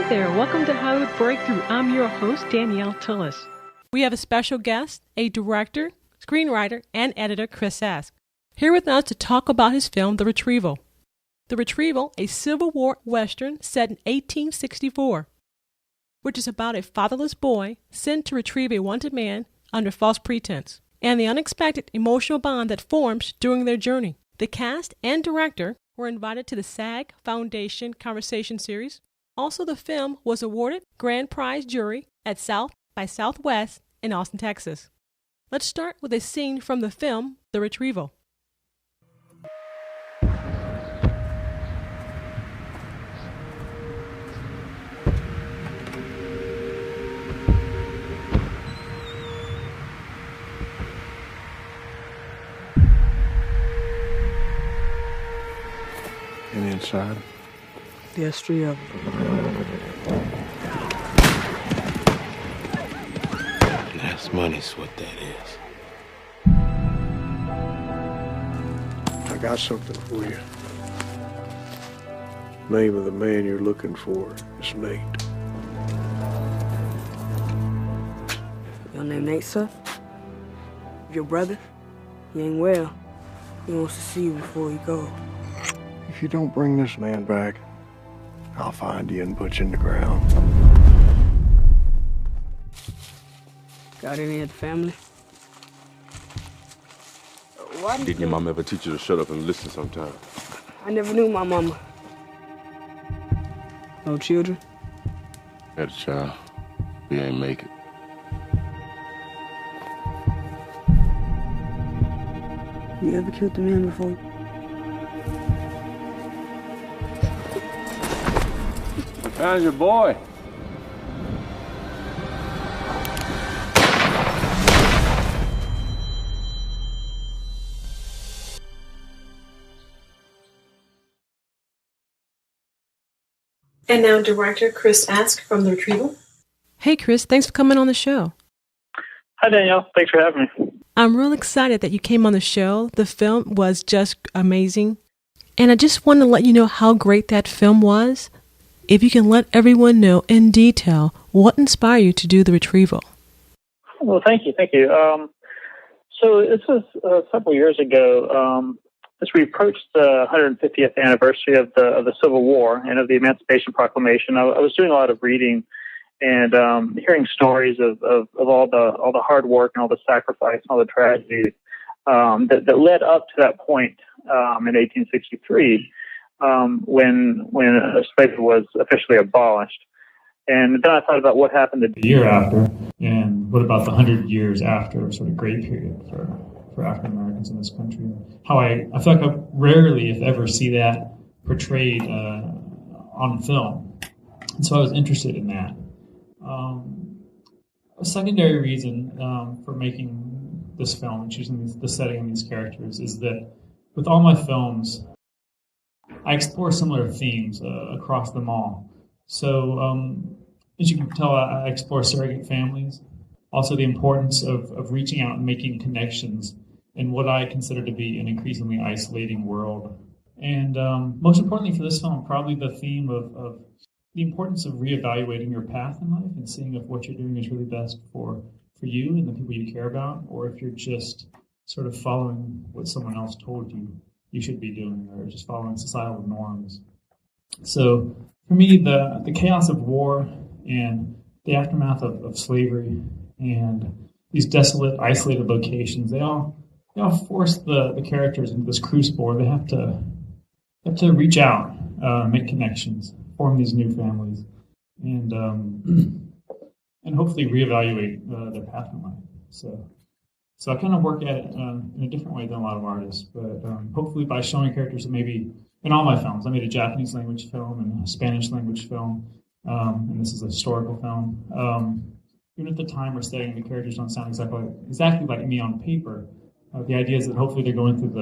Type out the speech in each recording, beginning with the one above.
Hi there, welcome to Hollywood Breakthrough. I'm your host, Danielle Tillis. We have a special guest, a director, screenwriter, and editor, Chris Ask, here with us to talk about his film, The Retrieval. The Retrieval, a Civil War Western set in 1864, which is about a fatherless boy sent to retrieve a wanted man under false pretense, and the unexpected emotional bond that forms during their journey. The cast and director were invited to the SAG Foundation Conversation Series. Also, the film was awarded Grand Prize Jury at South by Southwest in Austin, Texas. Let's start with a scene from the film, The Retrieval. And inside? Yes, 3 of them. That's money's what that is. I got something for you. Name of the man you're looking for is Nate. Your name Nate, sir? Your brother? He ain't well. He wants to see you before he goes. If you don't bring this man back, I'll find you and put you in the ground. Got any of the family? Didn't your mom ever teach you to shut up and listen sometime? I never knew my mama. No children? Had a child. We ain't make it. You ever killed a man before? How's your boy? And now director Chris Ask from The Retrieval. Hey Chris, thanks for coming on the show. Hi Danielle, thanks for having me. I'm real excited that you came on the show. The film was just amazing. And I just want to let you know how great that film was. If you can let everyone know in detail what inspired you to do The Retrieval. Well, thank you. So this was several years ago. As we approached the 150th anniversary of the Civil War and of the Emancipation Proclamation, I was doing a lot of reading and hearing stories of all the hard work and all the sacrifice and all the tragedies that led up to that point in 1863. When slavery was officially abolished. And then I thought about what happened the year after, and what about the 100 years after, sort of great period for African Americans in this country. How I feel like I rarely, if ever, see that portrayed on film. And so I was interested in that. A secondary reason for making this film and choosing the setting and these characters is that with all my films, I explore similar themes across them all. So, as you can tell, I explore surrogate families, also the importance of reaching out and making connections in what I consider to be an increasingly isolating world. And most importantly for this film, probably the theme of the importance of reevaluating your path in life and seeing if what you're doing is really best for you and the people you care about, or if you're just sort of following what someone else told you should be doing, or just following societal norms. So for me, the chaos of war and the aftermath of slavery and these desolate, isolated locations, they all force the characters into this crucible where they have to reach out, make connections, form these new families, and hopefully reevaluate their path in life. So I kind of work at it in a different way than a lot of artists, but hopefully by showing characters that maybe, in all my films, I made a Japanese language film and a Spanish language film, and this is a historical film. Even at the time or setting, the characters don't sound exactly like me on paper. The idea is that hopefully they're going through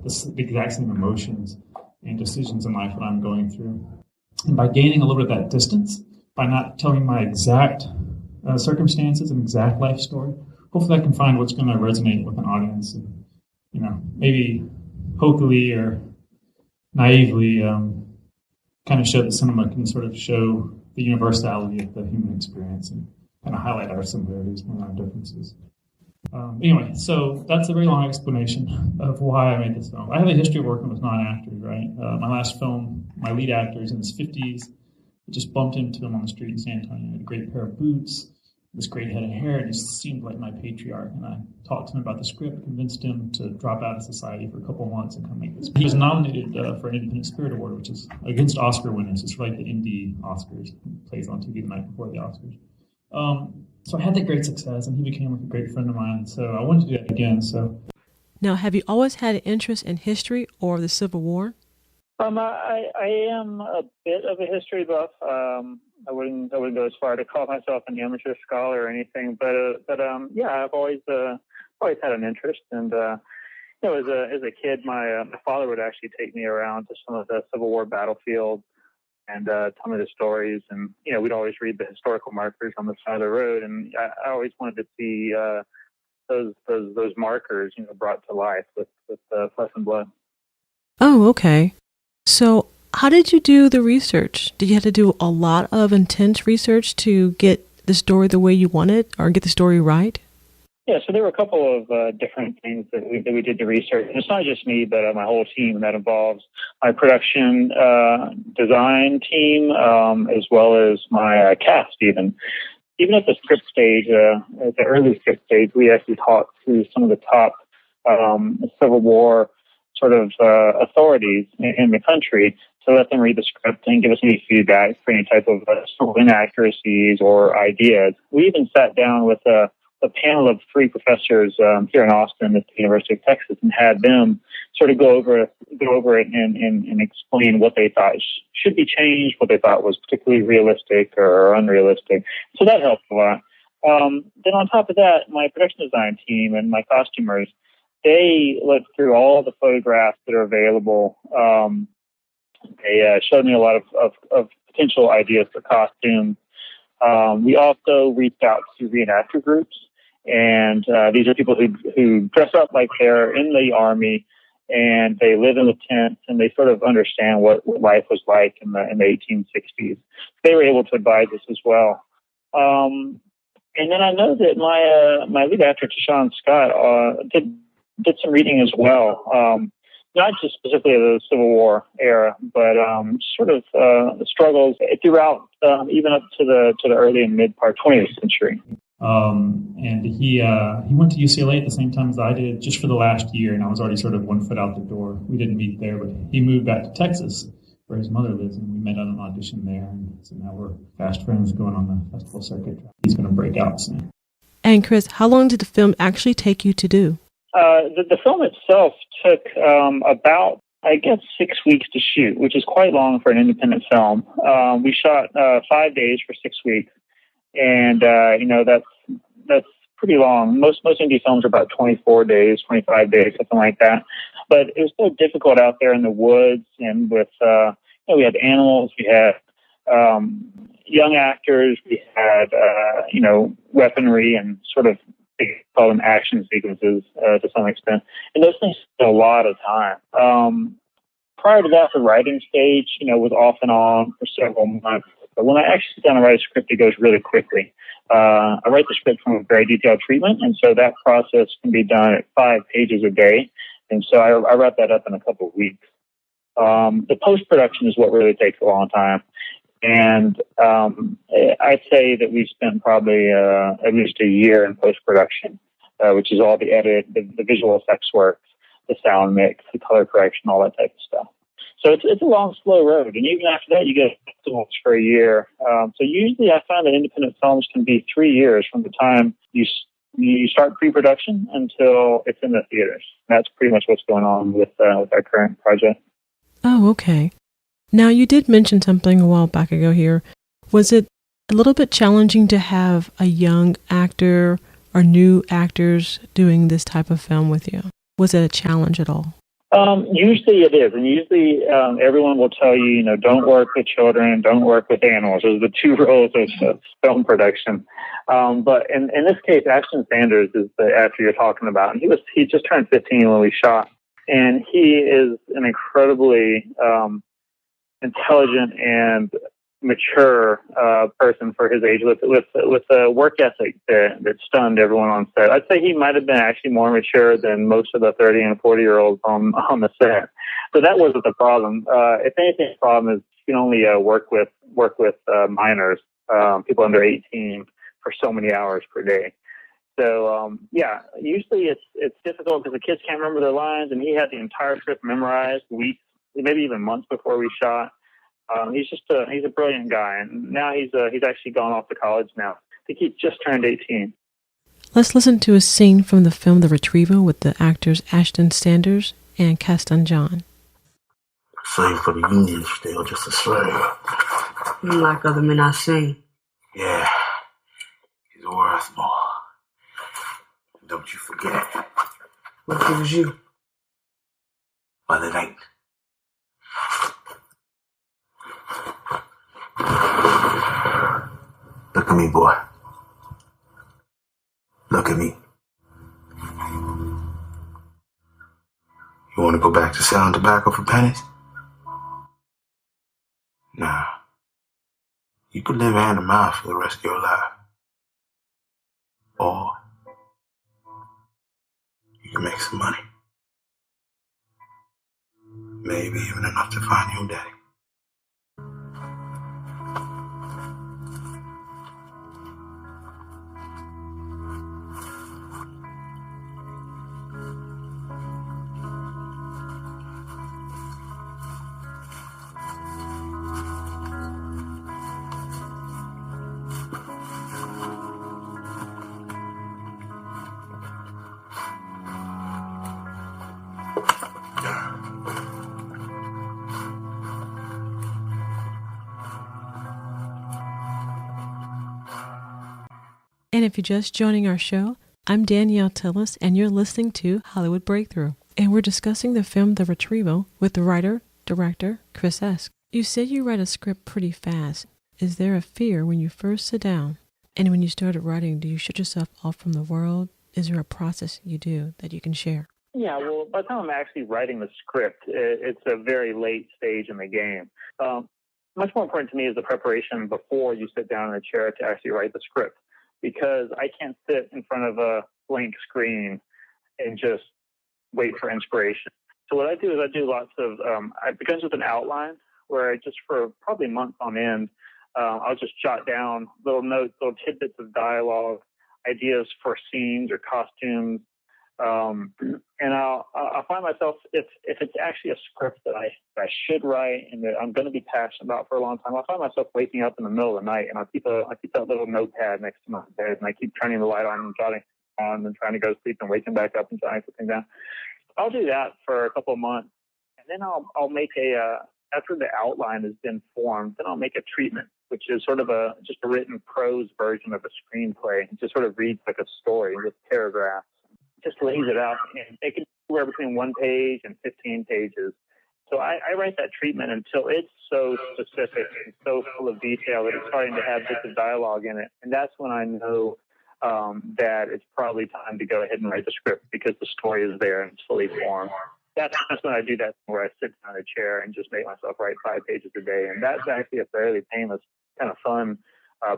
the exact same emotions and decisions in life that I'm going through. And by gaining a little bit of that distance, by not telling my exact circumstances and exact life story, hopefully I can find what's going to resonate with an audience and, maybe hopefully or naively kind of show that cinema can sort of show the universality of the human experience and kind of highlight our similarities and our differences. Anyway, so that's a very long explanation of why I made this film. I have a history of working with non-actors, right? My last film, my lead actor is in his 50s. I just bumped into him on the street in San Antonio. He had a great pair of boots, this great head of hair, and he seemed like my patriarch. And I talked to him about the script, convinced him to drop out of society for a couple of months and come make this. He was nominated for an Independent Spirit Award, which is against Oscar winners. It's like the indie Oscars. It plays on TV the night before the Oscars. So I had that great success, and he became like a great friend of mine. So I wanted to do that again. So now, have you always had an interest in history or the Civil War? I am a bit of a history buff. I wouldn't go as far to call myself an amateur scholar or anything, but yeah, I've always had an interest. And you know, as a kid, my father would actually take me around to some of the Civil War battlefields and tell me the stories. And you know, we'd always read the historical markers on the side of the road, and I always wanted to see those markers, you know, brought to life with flesh and blood. Oh, okay. So how did you do the research? Did you have to do a lot of intense research to get the story the way you wanted or get the story right? Yeah, so there were a couple of different things that we did the research. And it's not just me, but my whole team. That involves my production design team, as well as my cast even. Even at the script stage, at the early script stage, we actually talked to some of the top Civil War sort of authorities in the country to let them read the script and give us any feedback for any type of sort of inaccuracies or ideas. We even sat down with a panel of 3 professors here in Austin at the University of Texas and had them sort of go over it and explain what they thought should be changed, what they thought was particularly realistic or unrealistic. So that helped a lot. Then on top of that, my production design team and my costumers, they looked through all the photographs that are available. They showed me a lot of potential ideas for costumes. We also reached out to reenactor groups, and these are people who dress up like they're in the Army, and they live in the tents, and they sort of understand what life was like in the 1860s. They were able to advise us as well. And then I know that my lead actor, Tashawn Scott, did some reading as well, not just specifically of the Civil War era, but sort of the struggles throughout, even up to the early and mid part 20th century. And he went to UCLA at the same time as I did, just for the last year, and I was already sort of 1 foot out the door. We didn't meet there, but he moved back to Texas, where his mother lives, and we met on an audition there. And so now we're fast friends going on the festival circuit. He's going to break out soon. And Chris, how long did the film actually take you to do? The film itself took about, I guess, 6 weeks to shoot, which is quite long for an independent film. We shot 5 days for 6 weeks, and you know, that's pretty long. Most indie films are about 24 days, 25 days, something like that. But it was so difficult out there in the woods, and with you know, we had animals, we had young actors, we had you know, weaponry, and sort of, they call them action sequences to some extent. And those things took a lot of time. Prior to that, the writing stage, you know, was off and on for several months. But when I actually sit down and write a script, it goes really quickly. I write the script from a very detailed treatment, and so that process can be done at 5 pages a day. And so I wrap that up in a couple of weeks. The post-production is what really takes a long time. And I'd say that we spent probably at least a year in post-production, which is all the edit, the visual effects work, the sound mix, the color correction, all that type of stuff. So it's a long, slow road. And even after that, you get festivals for a year. So usually I find that independent films can be 3 years from the time you start pre-production until it's in the theaters. That's pretty much what's going on with our current project. Oh, okay. Now, you did mention something a while back ago here. Was it a little bit challenging to have a young actor or new actors doing this type of film with you? Was it a challenge at all? Usually it is. And usually everyone will tell you, you know, don't work with children, don't work with animals. Those are the 2 rules of film production. But in this case, Ashton Sanders is the actor you're talking about. And he just turned 15 when we shot. And he is an incredibly intelligent and mature person for his age with a work ethic that stunned everyone on set. I'd say he might have been actually more mature than most of the 30 and 40-year-olds on the set. So that wasn't the problem. If anything, the problem is you can only work with minors, people under 18, for so many hours per day. So usually it's difficult because the kids can't remember their lines, and he had the entire script memorized weeks, maybe even months before we shot. He's a brilliant guy, and now he's actually gone off to college now. I think he just turned 18. Let's listen to a scene from the film The Retrieval with the actors Ashton Sanders and Caston John. Slave for the Union, still just a slave. Like other men I've seen. Yeah, he's worth more. Don't you forget. What if it was you? Well, it ain't. Look at me, boy. Look at me. You want to go back to selling tobacco for pennies? Nah. You could live hand to mouth for the rest of your life. Or you can make some money. Maybe even enough to find your daddy. And if you're just joining our show, I'm Danielle Tillis, and you're listening to Hollywood Breakthrough. And we're discussing the film The Retrieval with the writer, director, Chris Eska. You said you write a script pretty fast. Is there a fear when you first sit down? And when you started writing, do you shut yourself off from the world? Is there a process you do that you can share? Yeah, well, by the time I'm actually writing the script, it's a very late stage in the game. Much more important to me is the preparation before you sit down in a chair to actually write the script, because I can't sit in front of a blank screen and just wait for inspiration. So what I do is I do lots of, it begins with an outline where I just for probably months on end, I'll just jot down little notes, little tidbits of dialogue, ideas for scenes or costumes. And I'll find myself, if it's actually a script that I should write and that I'm going to be passionate about for a long time, I'll find myself waking up in the middle of the night and I keep that little notepad next to my bed and I keep turning the light on and jotting on and trying to go to sleep and waking back up and jotting something down. I'll do that for a couple of months, and then I'll make after the outline has been formed, then I'll make a treatment, which is sort of just a written prose version of a screenplay. It just sort of reads like a story with paragraphs. Just lays it out, and it can be anywhere between 1 page and 15 pages. So I write that treatment until it's so specific and so full of detail that it's starting to have bits of dialogue in it. And that's when I know that it's probably time to go ahead and write the script, because the story is there and it's fully formed. That's when I do that, where I sit down in a chair and just make myself write 5 pages a day. And that's actually a fairly painless, kind of fun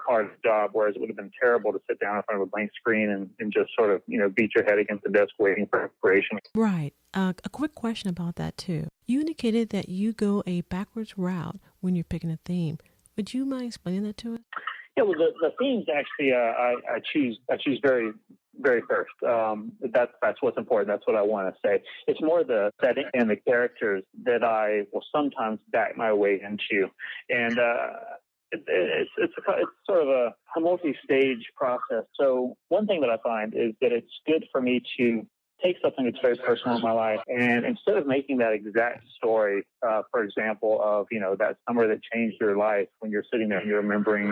part of the job, whereas it would have been terrible to sit down in front of a blank screen and just sort of, beat your head against the desk waiting for inspiration. Right. A quick question about that, too. You indicated that you go a backwards route when you're picking a theme. Would you mind explaining that to us? Yeah, well, the themes actually I choose very, very first. That's what's important. That's what I want to say. It's more the setting and the characters that I will sometimes back my way into, and it's sort of a multi-stage process. So one thing that I find is that it's good for me to take something that's very personal in my life, and instead of making that exact story, for example, of that summer that changed your life, when you're sitting there and you're remembering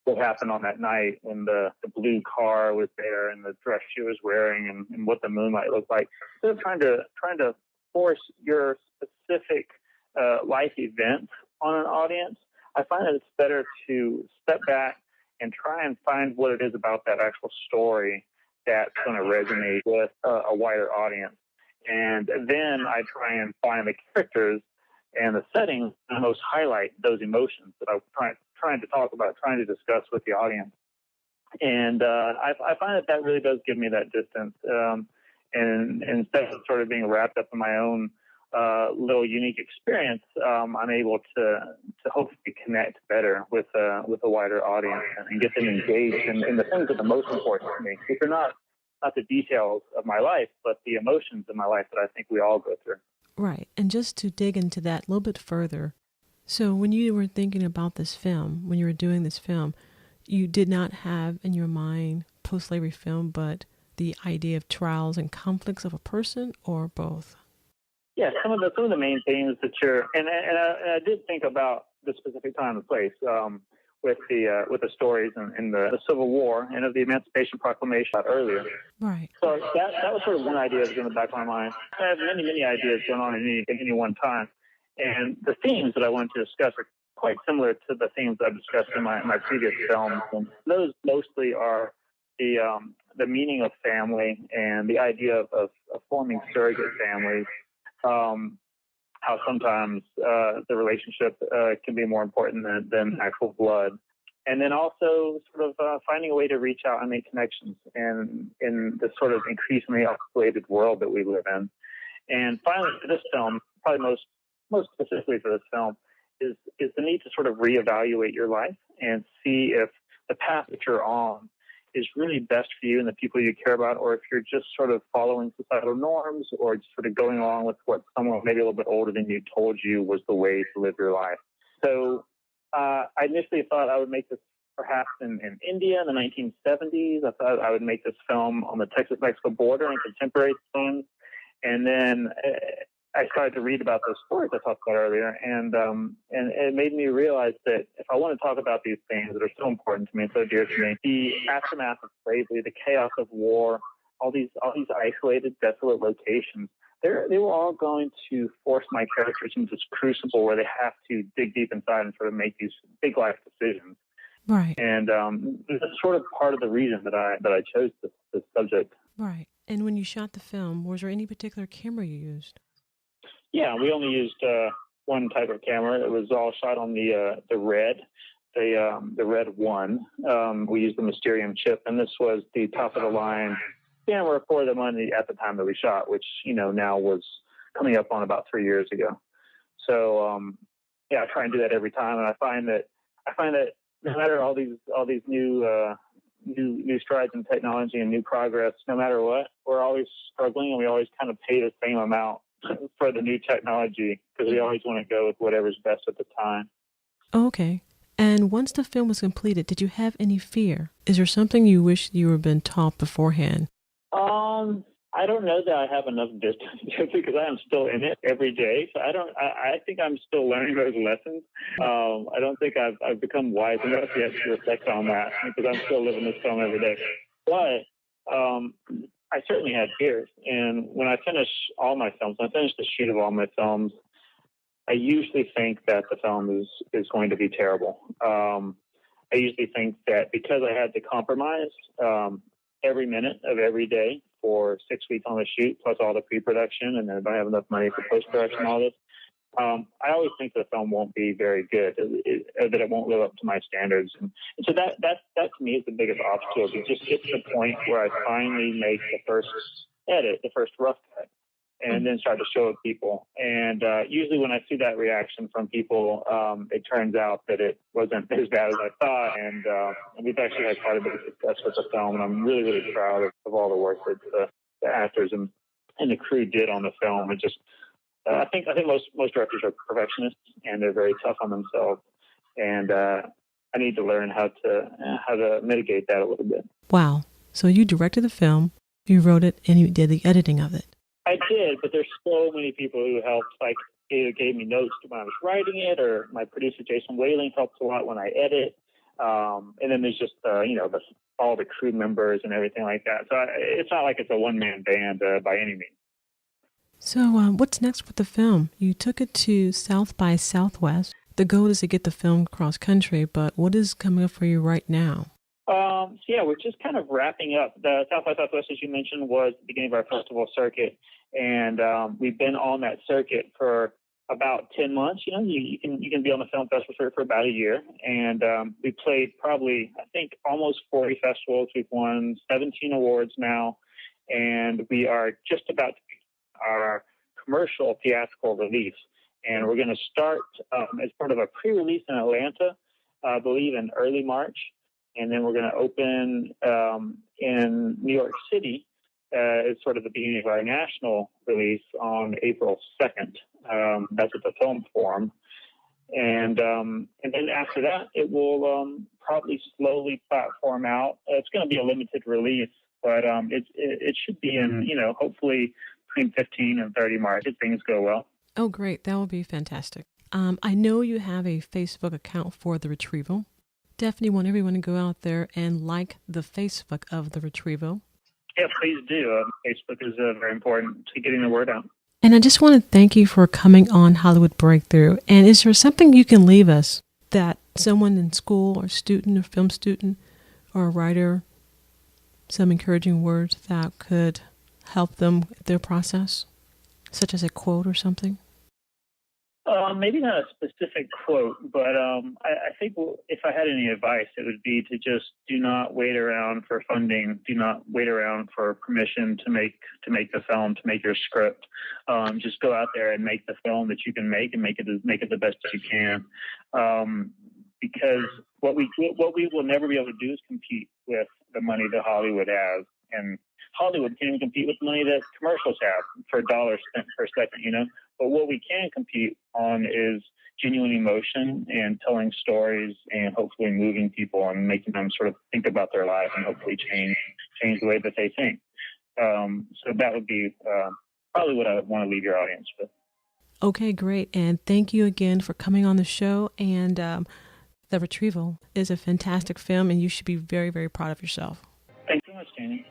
what happened on that night when the blue car was there and the dress she was wearing and what the moonlight looked like, instead of trying to force your specific life event on an audience, I find that it's better to step back and try and find what it is about that actual story that's going to resonate with a wider audience. And then I try and find the characters and the settings most highlight those emotions that I'm trying to talk about, trying to discuss with the audience. And I find that really does give me that distance. And instead of sort of being wrapped up in my own little unique experience, I'm able to hopefully connect better with a wider audience and get them engaged in the things that are most important to me, which are not the details of my life, but the emotions of my life that I think we all go through. Right. And just to dig into that a little bit further, so when you were thinking about this film, when you were doing this film, you did not have in your mind post-slavery film, but the idea of trials and conflicts of a person, or both? Yeah, some of the main themes that and I did think about the specific time and place with the stories in the Civil War and of the Emancipation Proclamation earlier. Right. So that was sort of one idea that was in the back of my mind. I have many ideas going on at any one time, and the themes that I wanted to discuss are quite similar to the themes I've discussed in my previous films. And those mostly are the meaning of family and the idea of forming surrogate families. How sometimes the relationship can be more important than actual blood. And then also sort of finding a way to reach out and make connections in this sort of increasingly escalated world that we live in. And finally, for this film, probably most specifically for this film, is the need to sort of reevaluate your life and see if the path that you're on is really best for you and the people you care about, or if you're just sort of following societal norms or just sort of going along with what someone maybe a little bit older than you told you was the way to live your life. So I initially thought I would make this perhaps in India in the 1970s. I thought I would make this film on the Texas-Mexico border in contemporary times. And then I started to read about those stories I talked about earlier, and it made me realize that if I want to talk about these things that are so important to me and so dear to me, the aftermath of slavery, the chaos of war, all these isolated, desolate locations, they were all going to force my characters into this crucible where they have to dig deep inside and sort of make these big life decisions. Right. And that's sort of part of the reason that I chose this subject. Right. And when you shot the film, was there any particular camera you used? Yeah, we only used one type of camera. It was all shot on the Red, the Red 1. We used the Mysterium chip, and this was the top of the line camera for the money at the time that we shot, which now was coming up on about 3 years ago. So I try and do that every time, and I find that no matter all these new strides in technology and new progress, no matter what, we're always struggling, and we always kind of pay the same amount for the new technology because we always want to go with whatever's best at the time. Okay. And once the film was completed, did you have any fear? Is there something you wish you had been taught beforehand? I don't know that I have enough distance because I am still in it every day. So I think I'm still learning those lessons. I don't think I've become wise enough yet to reflect on that because I'm still living this film every day. But I certainly had fears. And when I finish all my films, when I finish the shoot of all my films, I usually think that the film is going to be terrible. I usually think that because I had to compromise every minute of every day for 6 weeks on the shoot, plus all the pre-production, and then if I have enough money for post-production and all this, I always think the film won't be very good, that it won't live up to my standards. And so that to me is the biggest obstacle. It just gets to the point where I finally make the first edit, the first rough cut, and then start to show it people. And usually when I see that reaction from people, it turns out that it wasn't as bad as I thought. And we've actually had quite a bit of success with the film, and I'm really, really proud of all the work that the actors and the crew did on the film. It just I think most directors are perfectionists, and they're very tough on themselves. And I need to learn how to mitigate that a little bit. Wow! So you directed the film, you wrote it, and you did the editing of it. I did, but there's so many people who helped. Like either gave me notes when I was writing it, or my producer Jason Wehling helps a lot when I edit. And then there's just all the crew members and everything like that. So it's not like it's a one-man band by any means. So what's next with the film? You took it to South by Southwest. The goal is to get the film cross-country, but what is coming up for you right now? We're just kind of wrapping up. The South by Southwest, as you mentioned, was the beginning of our festival circuit, and we've been on that circuit for about 10 months. You can be on the film festival for about a year. And we played probably, I think, almost 40 festivals. We've won 17 awards now. And we are just about to begin our commercial theatrical release. And we're going to start as part of a pre-release in Atlanta, I believe in early March. And then we're going to open in New York City as sort of the beginning of our national release on April 2nd. That's at the Film Forum. And then after that, it will probably slowly platform out. It's going to be a limited release, but it should be in, hopefully between 15 and 30 March if things go well. Oh, great. That would be fantastic. I know you have a Facebook account for The Retrieval. Definitely want everyone to go out there and like the Facebook of The Retrieval. Yeah, please do. Facebook is very important to getting the word out. And I just want to thank you for coming on Hollywood Breakthrough. And is there something you can leave us that someone in school or student or film student or a writer, some encouraging words that could help them with their process, such as a quote or something? Maybe not a specific quote, but I think if I had any advice, it would be to just do not wait around for funding. Do not wait around for permission to make the film, to make your script. Just go out there and make the film that you can make and make it the best that you can. Because what we will never be able to do is compete with the money that Hollywood has, and Hollywood can't even compete with the money that commercials have for dollars spent per second. But what we can compete on is genuine emotion and telling stories and hopefully moving people and making them sort of think about their life and hopefully change the way that they think. So that would be probably what I would want to leave your audience with. Okay, great. And thank you again for coming on the show. And The Retrieval is a fantastic film, and you should be very, very proud of yourself. Thanks so much, Danny.